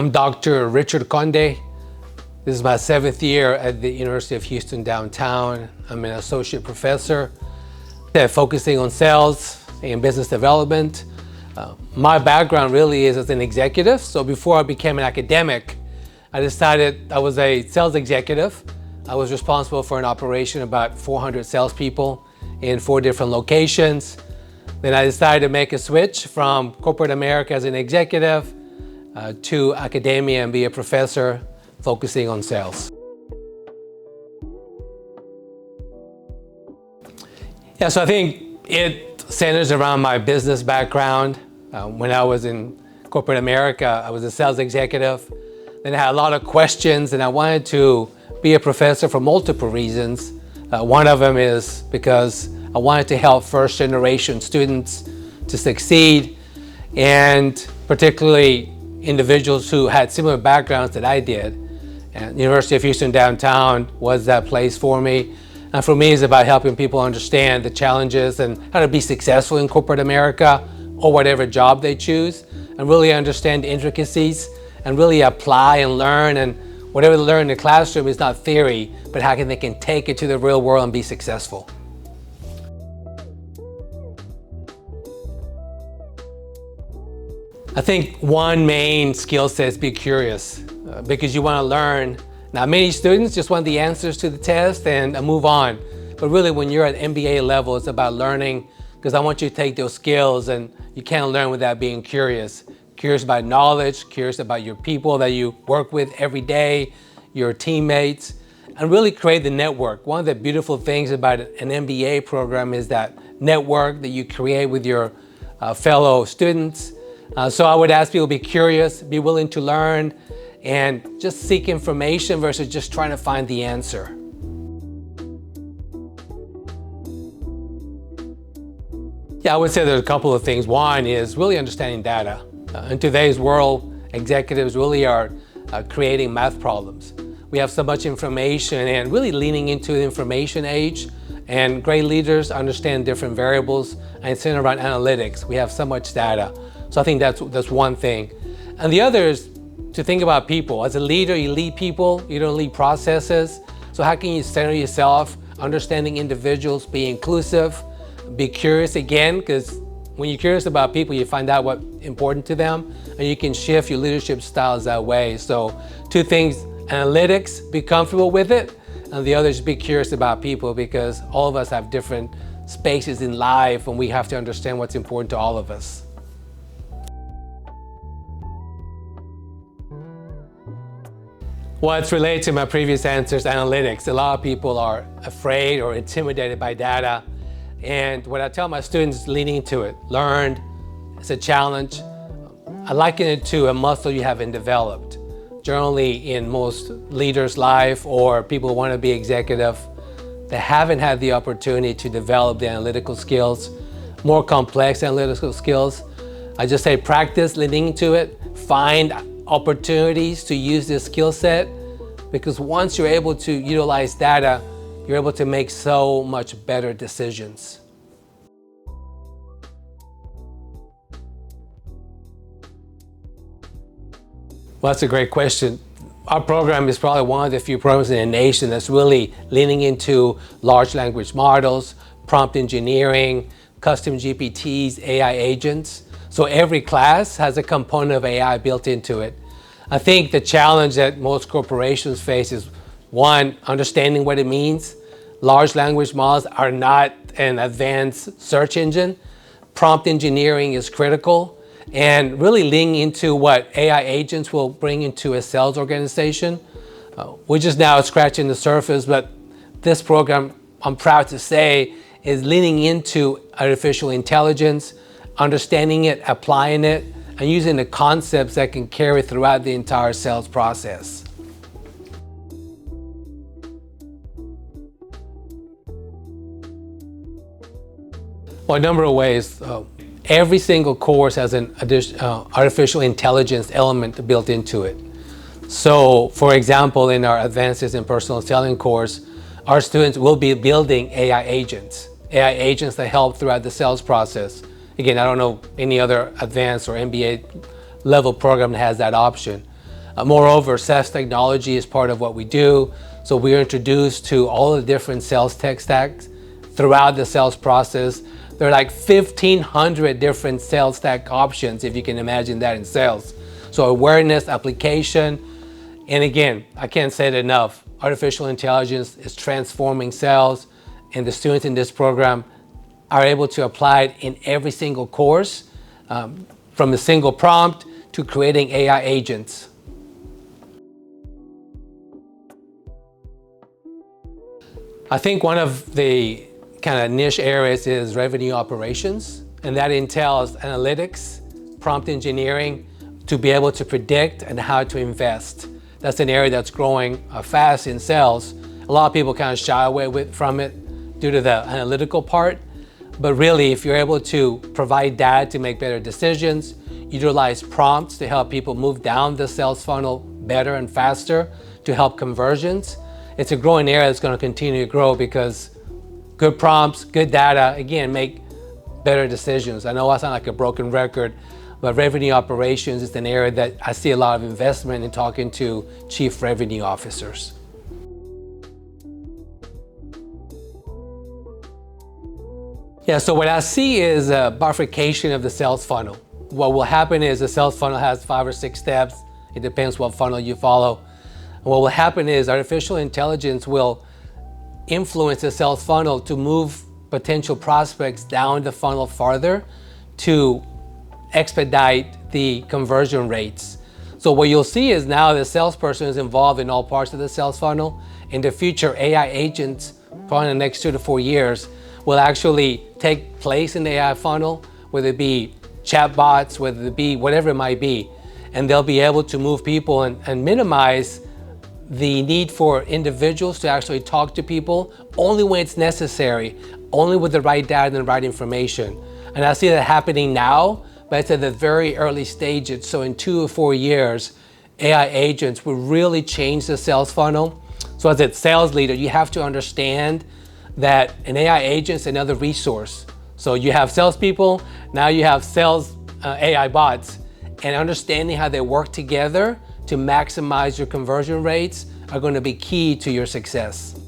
I'm Dr. Richard Conde. This is my 7th year at the University of Houston downtown. I'm an associate professor focusing on sales and business development. My background really is as an executive. So before I became an academic, I decided I was a sales executive. I was responsible for an operation of about 400 salespeople in 4 different locations. Then I decided to make a switch from corporate America as an executive to academia and be a professor focusing on sales. Yeah, so I think it centers around my business background. When I was in corporate America, I was a sales executive. Then I had a lot of questions and I wanted to be a professor for multiple reasons. One of them is because I wanted to help first generation students to succeed, and particularly individuals who had similar backgrounds that I did. And the University of Houston downtown was that place for me. And for me, it's about helping people understand the challenges and how to be successful in corporate America or whatever job they choose, and really understand the intricacies and really apply and learn. And whatever they learn in the classroom is not theory, but how they can take it to the real world and be successful. I think one main skill set is be curious, because you want to learn. Now, many students just want the answers to the test and move on. But really, when you're at MBA level, it's about learning, because I want you to take those skills, and you can't learn without being curious. Curious about knowledge, curious about your people that you work with every day, your teammates, and really create the network. One of the beautiful things about an MBA program is that network that you create with your fellow students. So I would ask people to be curious, be willing to learn, and just seek information versus just trying to find the answer. Yeah, I would say there's a couple of things. One is really understanding data. In today's world, executives really are creating math problems. We have so much information and really leaning into the information age, and great leaders understand different variables and center around analytics. We have so much data. So I think that's one thing. And the other is to think about people. As a leader, you lead people, you don't lead processes. So how can you center yourself, understanding individuals, be inclusive, be curious again, because when you're curious about people, you find out what's important to them, and you can shift your leadership styles that way. So 2 things: analytics, be comfortable with it, and the other is be curious about people, because all of us have different spaces in life, and we have to understand what's important to all of us. Well, it's related to my previous answers, analytics. A lot of people are afraid or intimidated by data. And what I tell my students, leaning into it. Learn, it's a challenge. I liken it to a muscle you haven't developed. Generally, in most leaders' life or people who want to be executive, they haven't had the opportunity to develop the analytical skills, more complex analytical skills. I just say practice leaning into it, find opportunities to use this skill set, because once you're able to utilize data, you're able to make so much better decisions. Well, that's a great question. Our program is probably one of the few programs in the nation that's really leaning into large language models, prompt engineering, custom GPTs, AI agents. So every class has a component of AI built into it. I think the challenge that most corporations face is, one, understanding what it means. Large language models are not an advanced search engine. Prompt engineering is critical, and really leaning into what AI agents will bring into a sales organization. We're just now scratching the surface, but this program, I'm proud to say, is leaning into artificial intelligence, understanding it, applying it, and using the concepts that can carry throughout the entire sales process. Well, a number of ways. Every single course has an artificial intelligence element built into it. So, for example, in our Advances in Personal Selling course, our students will be building AI agents that help throughout the sales process. Again, I don't know any other advanced or MBA level program that has that option. Moreover, sales technology is part of what we do. So we are introduced to all the different sales tech stacks throughout the sales process. There are like 1,500 different sales stack options, if you can imagine that in sales. So awareness, application, and again, I can't say it enough, artificial intelligence is transforming sales, and the students in this program are able to apply it in every single course, from a single prompt to creating AI agents. I think one of the kind of niche areas is revenue operations, and that entails analytics, prompt engineering, to be able to predict and how to invest. That's an area that's growing fast in sales. A lot of people kind of shy away from it due to the analytical part, but really if you're able to provide data to make better decisions, utilize prompts to help people move down the sales funnel better and faster to help conversions, it's a growing area that's going to continue to grow because good prompts, good data, again, make better decisions. I know I sound like a broken record, but revenue operations is an area that I see a lot of investment in talking to chief revenue officers. Yeah, so what I see is a bifurcation of the sales funnel. What will happen is the sales funnel has 5 or 6 steps. It depends what funnel you follow. What will happen is artificial intelligence will influence the sales funnel to move potential prospects down the funnel farther to expedite the conversion rates. So what you'll see is now the salesperson is involved in all parts of the sales funnel. In the future, AI agents, probably in the next 2 to 4 years, will actually take place in the AI funnel, whether it be chatbots, whether it be whatever it might be. And they'll be able to move people and minimize the need for individuals to actually talk to people only when it's necessary, only with the right data and the right information. And I see that happening now, but it's at the very early stages. So in 2 or 4 years, AI agents will really change the sales funnel. So as a sales leader, you have to understand that an AI agent is another resource. So you have salespeople, now you have sales AI bots, and understanding how they work together to maximize your conversion rates are going to be key to your success.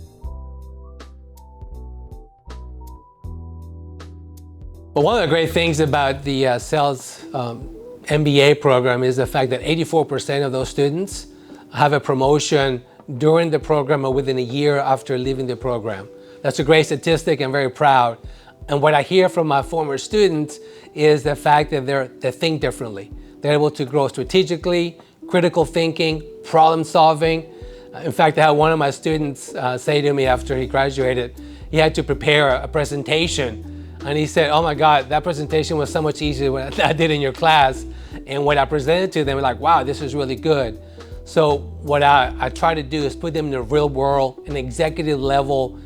But one of the great things about the sales MBA program is the fact that 84% of those students have a promotion during the program or within a year after leaving the program. That's a great statistic. I'm very proud. And what I hear from my former students is the fact that they think differently. They're able to grow strategically, critical thinking, problem solving. In fact, I had one of my students say to me after he graduated, he had to prepare a presentation. And he said, oh my God, that presentation was so much easier than I did in your class. And when I presented to them, they're like, wow, this is really good. So what I try to do is put them in the real world, in executive level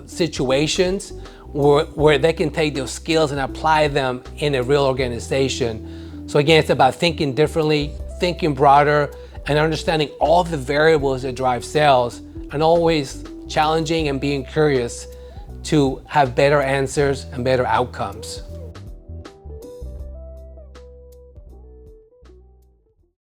situations where they can take those skills and apply them in a real organization. So again, it's about thinking differently, thinking broader, and understanding all the variables that drive sales, and always challenging and being curious to have better answers and better outcomes.